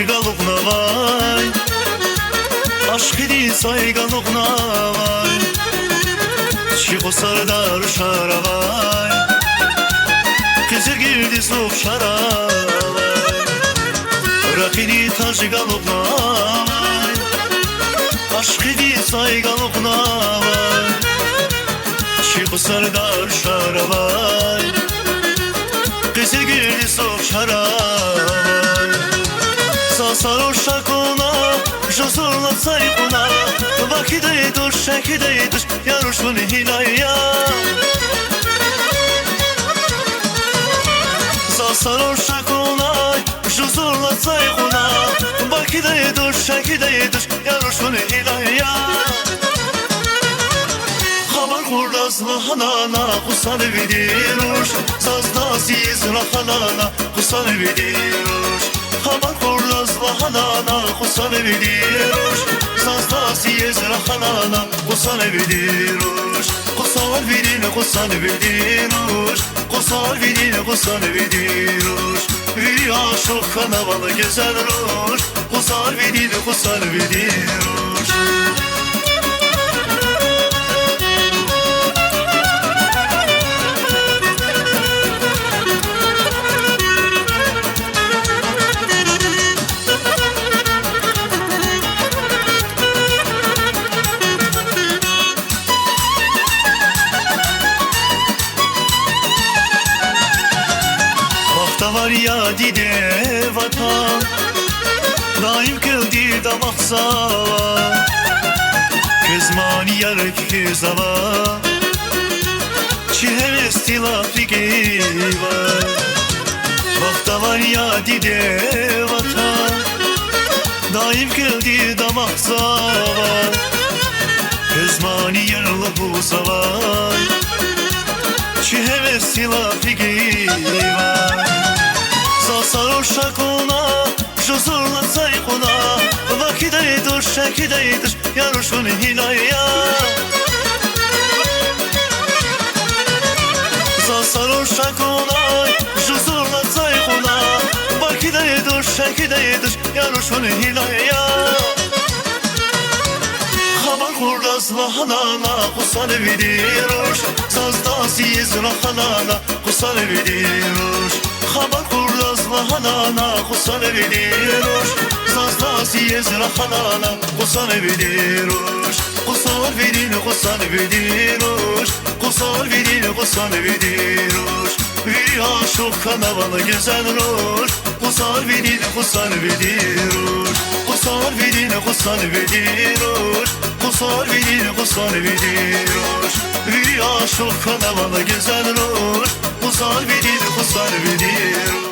taşgalukna vay, aşk idi saygalukna vay, çıkı sardar şaravay, kızır girdi soğuk şaravay, rakini taşgalukna vay, aşk idi saygalukna vay, çıkı sardar şaravay, kızır girdi soğuk şaravay. Sarhoşa kona, jozurla saykuna, vakide dur, şekide dur, yarışın hilaya. Sarhoşa kona, jozurla saykuna, vakide dur, şekide dur, yarışın hilaya. Haber kurdaslı hanana, kusan vidiruş, sazda sizra hanana, kusan vidiruş. Haber kurdaslı hanana, kusan vidiruş, sazda sizra hanana, kusan vidiruş. Kusal vidine, kusan vidiruş, kusal vidine, kusan vidiruş. Bir aşık kanavalı güzel ruş, kusal vidine, kusan vidiruş. Var ya dide vatan, daim kıldı da maksava, kızmani yarık kızava, çiheves tilafri geyva. Vakta var ya dide vatan, daim kıldı da maksava, kızmani yarık kızava, çiheves tilafri geyva. Sarhoşa kona, jozurla saykuna, vakide dur, şekide dur, yarışın hilaya. Sarhoşa kona, jozurla saykuna, vakide dur, şekide dur, yarışın hilaya. Haber kurdaslı hanana, kusan vidiruş, sazda sizra hanana, kusan vidiruş. Haber kurdaslı hanana, kusan vidiruş, sazda sizra hanana, kusan vidiruş. Kusal vidine, kusan vidiruş, kusal vidine, kusan vidiruş. Bir aşık kanavalı güzel ruş, kusal vidine, kusan vidiruş. Kusal vidine, kusan vidiruş, kusal vidine, kusan vidiruş. Bir aşık kanavalı güzel ruş, kusal vidine, kusan vidiruş.